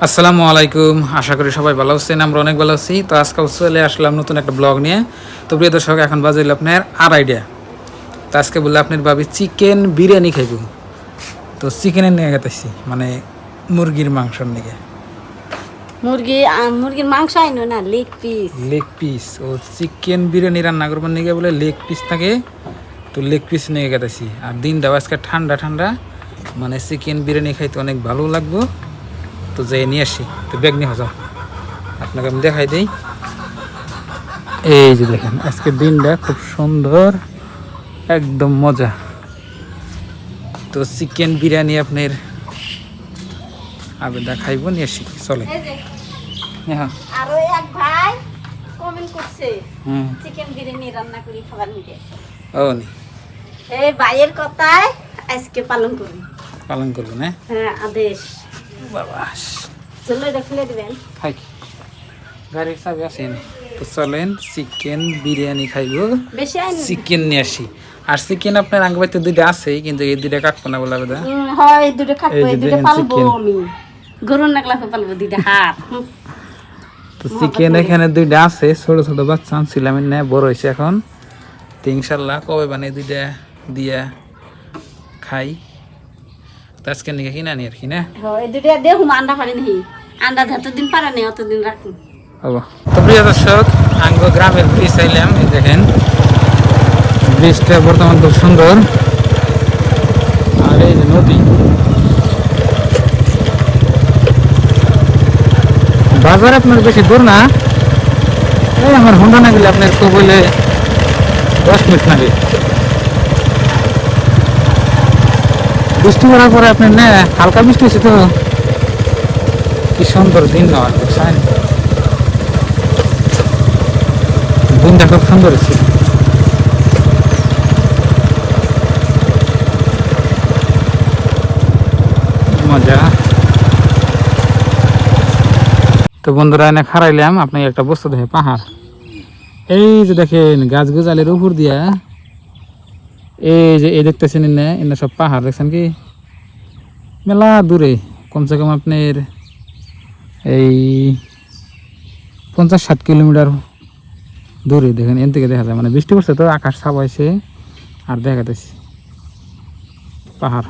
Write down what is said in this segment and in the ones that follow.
আসসালামু আলাইকুম, আশা করি সবাই ভালো আছেন। আমরা অনেক ভালো আছি। তো আজকে চলে আসলাম নতুন একটা ব্লগ নিয়ে। তো প্রিয় দর্শক, এখন বাজে হলো আপনার 2:30। তো আজকে বললে আপনার ভাবি চিকেন বিরিয়ানি খাইব। তো চিকেনের নিয়ে গেতেছি, মানে মুরগির মাংসর নিয়ে। মুরগির মাংস আইনো না, লেগ পিস। লেগ পিস ও চিকেন বিরিয়ানি রান্না করবার নিয়ে বলে লেগ পিস থাকে। তো লেগ পিস নিয়ে গেতেছি। আর দিনটাও আজকে ঠান্ডা ঠান্ডা, মানে চিকেন বিরিয়ানি খাইতে অনেক ভালো লাগবো। তো যাই নিয়ে আসি। তো ব্যাগ নিয়ে যাও, আপনাকে আমি দেখাই দিই। এই যে দেখেন, আজকের দিনটা খুব সুন্দর, একদম মজা। তো চিকেন বিরিয়ানি আপনার আবেদা খাইব, নিয়ে আসি চলে। হ্যাঁ, আরো এক ভাই কমেন্ট করছে চিকেন বিরিয়ানি রান্না করি খাবার নিতে। ও নি এই ভাইয়ের কথায় আজকে পালন করবো না। হ্যাঁ, আদেশ। বাবা, চলো এটা খুলে দিবেন। খাই, গাড়ির চাবি আছে নি। তো চলেন চিকেন বিরিয়ানি খাইব। বেশি আইন চিকেন নিয়ে আসি। আর চিকেন আপনার আগে বাড়িতে দুইটা আছেই, কিন্তু এই দুইটা কাটবো না বলে আবেদা। হয় দুটো খাবো, এই এই যে দুটো দেখেন পালবো chicken। আমি। গরুর নাকলাফে পালবো দুইটা হাত। তো চিকেন এখানে দুইটা আছে, ছোট ছোট বাচ্চা আনছিলাম, না বড় হয়েছে এখন। তো ইনশাল্লাহ কবে বানিয়ে দুইটা দিয়া খাই। তো আজকে নিয়ে কিনা নি আর কি না। হয় দুটো দেখুন, আন্ডা পারি নাহি। আন্ডা যতদিন পারা নেই অতদিন রাখুন। তো প্রিয় দর্শক, আঙ্গ গ্রামের ব্রিজ আইলাম। এই দেখেন, ব্রিজটা বর্তমান খুব সুন্দর। আর এই যে নদী, বাজার আপনার বেশি দূর না। এই আমার হোন্ডা না গেলে আপনার তো বলে 10 মিনিট লাগে। বৃষ্টি পড়ার পরে আপনার না হালকা বৃষ্টি হয়েছে, তো কি সুন্দর দিন নেওয়ার বুঝছেন। দিনটা খুব সুন্দর হয়েছে, মজা। তো বন্ধুরা, এনে খারাইলাম আপনি একটা বস্তু দেখে, পাহাড়। এই যে দেখেন গাছ গোজালের উপর দিয়া, এই যে এই দেখতেছেন এনে সব পাহাড় দেখছেন কি, মেলা দূরে, কমসে কম আপনার এই 50-60 কিলোমিটার দূরে দেখেন। এন থেকে দেখা যায়, মানে বৃষ্টি পড়ছে তো আকাশ ছাপাইছে আর দেখা যাচ্ছে পাহাড়।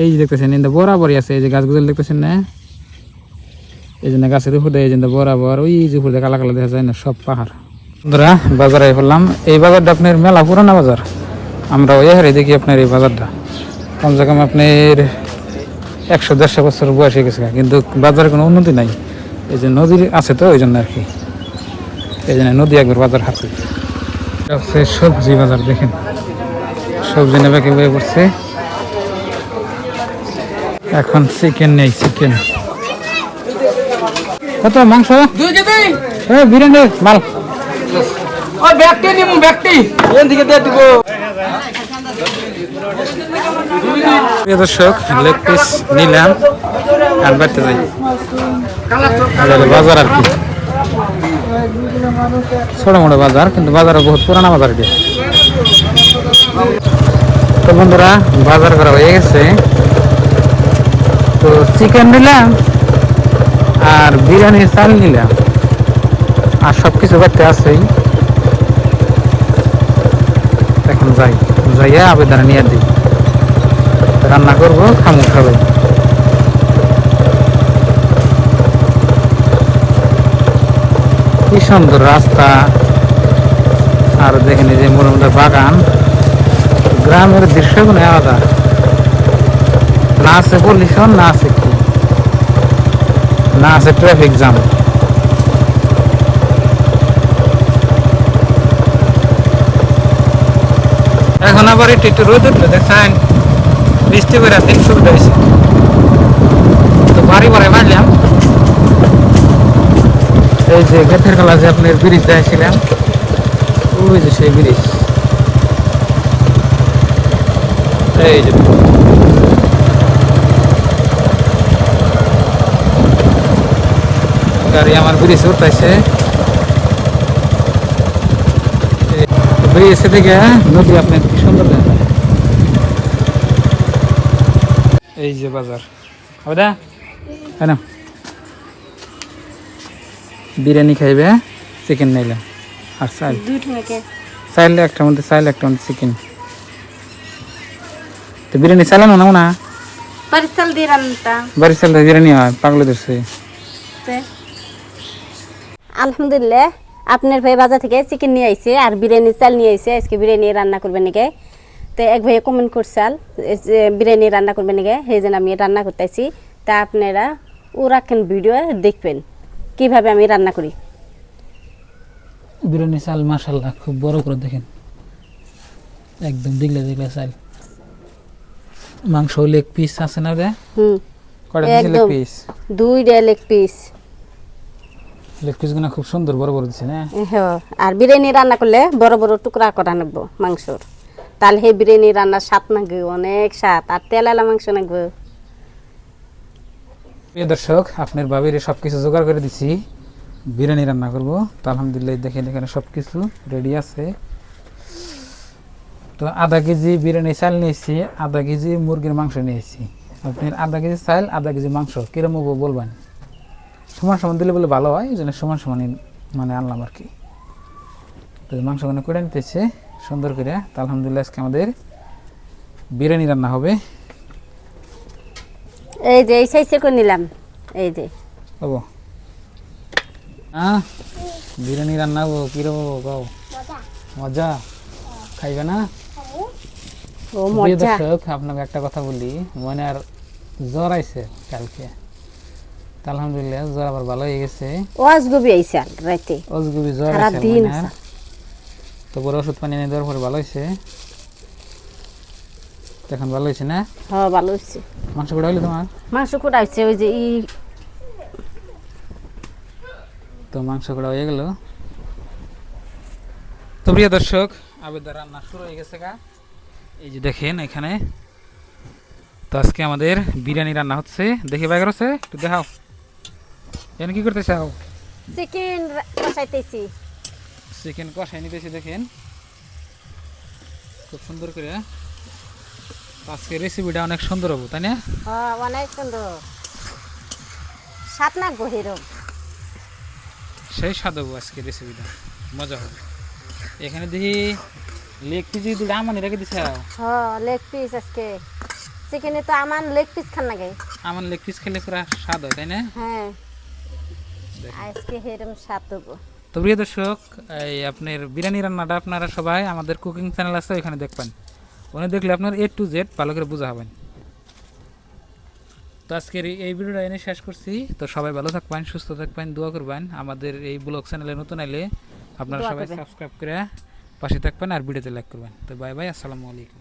এই যে দেখতেছেন এনে বরাবরই আছে, এই যে গাছ গোজাল দেখতেছেন না, এই জন্য গাছের উপর দিয়ে এই জন্য বরাবর ওই যে উপর দিয়ে কালা কালা দেখা যায় না, সব পাহাড়। বন্ধুরা, বাজারে বললাম, এই বাজারটা আপনার মেলা পুরানা বাজার। আমরা ওই হারে দেখি আপনার এই বাজারটা কমসে কম আপনার 100-150 বছর বয়স হয়ে গেছে, কিন্তু বাজারে কোনো উন্নতি নাই। এই যে নদীর আছে তো ওই জন্য আর কি, এই জন্য নদী একবার বাজার হাতে হচ্ছে। সবজি বাজার দেখেন, সবজি নেবে কেউ করছে। এখন চিকেন নেই, চিকেন কত, মাংস 2 কেজি, বিরিয়ানি মাল। ওই ব্যাগটি নিমু, ব্যাগটি এখান থেকে দিয়ে দিব। প্রিয় দর্শক, লেগ পিস নিলাম আর বাড়তে যাই। বাজার আর কি ছোট মোটো বাজার, কিন্তু বাজারে বহুত পুরানা বাজার এটি। তো বন্ধুরা, বাজার করা হয়ে গেছে। তো চিকেন নিলাম আর বিরিয়ানির চাল নিলাম, আর সব কিছু করতে আছেই। এখন যাইয়া আবেদনে নিয়ে দিই, রান্না করবো, খামু খাবে। কি সুন্দর রাস্তা, আর দেখেন এই যে মরুমদার বাগান। গ্রামের দৃশ্যগুলো আলাদা, না আছে পলিউশন, না আছে কি, না আছে ট্রাফিক জ্যাম। এখন আবার একটু রোদ উঠলো, দেখেন বৃষ্টি করে 3 সুবিধা হয়েছে। তো বাড়ি বাড়ি মারলাম, এই যে গেথের কালা যে আপনার ব্রিজ দেখছিলাম, ওই যে সেই ব্রিজ। এই যে গাড়ি আমার ব্রিজ উঠতেছে, ব্রিজ থেকে নদী আপনার কি সুন্দর দেখা যায়। এই যে বাজার, তাই না? বিরিয়ানি খাইবে, চিকেন নাইলে আর চাইল দুই ঠুঙ্গাকে চাইলে একটার মধ্যে চাইলে একটার মধ্যে চিকেন। তো বিরিয়ানি চালানো না না পারিচাল দিয়ে রান্নাটা বাড়ির চাল বিরিয়ানি হয় পাগলে ধরছে। আলহামদুলিল্লাহ আপনার ভাই বাজার থেকে চিকেন নিয়ে আইছে আর বিরিয়ানি চাল নিয়ে আইছে। আজকে বিরিয়ানি রান্না করবেন নাকি? তো এক ভাইয়ে কমেন্ট করছাল যে বিরিয়ানি রান্না করবেন নাকি, সেই জন্য আমি রান্না করতেছি। তা আপনারা ও রাখেন ভিডিও দেখবেন কিভাবে আমি রান্না করি। বিরিয়ানি চাল মাশাআল্লাহ খুব বড় করে দেখেন, একদম দিগলা দিগলা চাল। মাংস লেগ পিস আছে না রে? কয়টা দিছে লেগ একদম পিস? 2টা লেগ পিস। লেগ পিস গুলো খুব সুন্দর বড় বড় দিছে না? হ্যাঁ, আর বিরিয়ানি রান্না করলে বড় বড় টুকরা করা নাকবো মাংসর, তাহলে সেই বিরিয়ানি রান্নার স্বাদ নাকবে, অনেক স্বাদ। আর তেলালা মাংস নাকবো। প্রিয় দর্শক, আপনার বাবির সবকিছু জোগাড় করে দিছি, বিরিয়ানি রান্না করব। তো আলহামদুলিল্লাহ দেখেন এখানে সবকিছু রেডি আছে। তো আধা কেজি বিরিয়ানি চাল নিয়েছি, আধা কেজি মুরগির মাংস নিয়েছি। আপনার আধা কেজি চাল, আধা কেজি মাংস কিরম হবো বলবেন? সমান সমান দিলে বলে ভালো হয়, এই জন্য সমান সমানই মানে আনলাম আর কি। তো মাংসগুলো করে নিতেছে সুন্দর করে। তো আলহামদুলিল্লাহ আজকে আমাদের বিরিয়ানি রান্না হবে। এই যে এই সাইজে করে নিলাম, এই যে হবো বিরিয়ানি রান্না হবো। কিরম হবো গাও? মজা খাইবে না? ও প্রিয় মজা। দর্শক, আপনাকে একটা কথা বলি, মনে আর জ্বর আইছে কালকে। তো আলহামদুলিল্লাহ জ্বর আবার ভালো হয়ে গেছে। ওয়াজগুবি আইছে রাইতে, অজগুবি জ্বর সারা আইছে দিন মনে আর। তো বড় ওষুধ পানি এনে দেওয়ার পরে ভালো হয়েছে। এখন ভালো হয়েছে না? হ্যাঁ ভালো হয়েছে। মাংস কটা হইলো তোমার? মাংস কোটা হয়েছে ওই যে তো মাংস কটা হয়ে গেল। তো প্রিয় দর্শক, আবেদা রান্না শুরু হয়ে গেছে গা। এই যে দেখেন এখানে। তো আজকে আমাদের বিরিয়ানি রান্না হচ্ছে। দেখি বাইরে হচ্ছে, একটু দেখাও এখানে কি করতে চাও? চিকেন কষাইতেছি। চিকেন কষাই নিতেছি দেখেন খুব সুন্দর করে। আজকে রেসিপিটা অনেক সুন্দর হবো, তাই না? হ্যাঁ অনেক সুন্দর স্বাদ নাকবো হিরো। সেই স্বাদ হবো আজকে রেসিপিটা, মজা হবে। এখানে দেখি লেগ পিস দুটো আমানি রেখে দিছে। হ্যাঁ লেগ পিস আজকে চিকেনে তো আমার লেগ পিস খান লাগে। আমার লেগ পিস খেলে পুরা স্বাদ হয়, তাই না? হ্যাঁ আজকে হেরম স্বাদ হবো। তো প্রিয় দর্শক, এই আপনার বিরিয়ানি রান্নাটা আপনারা সবাই আমাদের কুকিং চ্যানেল আছে, ওইখানে দেখবেন। ওখানে দেখলে আপনার A to Z ভালো করে বোঝা হবেন। তো আজকের এই ভিডিওটা এনে শেষ করছি। তো সবাই ভালো থাকবেন, সুস্থ থাকবেন, দোয়া করবেন। আমাদের এই ব্লগ চ্যানেলে নতুন আইলে আপনারা দোয়া সবাই করবেন। সাবস্ক্রাইব করে পাশে থাকবেন আর ভিডিওতে লাইক করবেন। তো বাই বাই, আসসালামু আলাইকুম।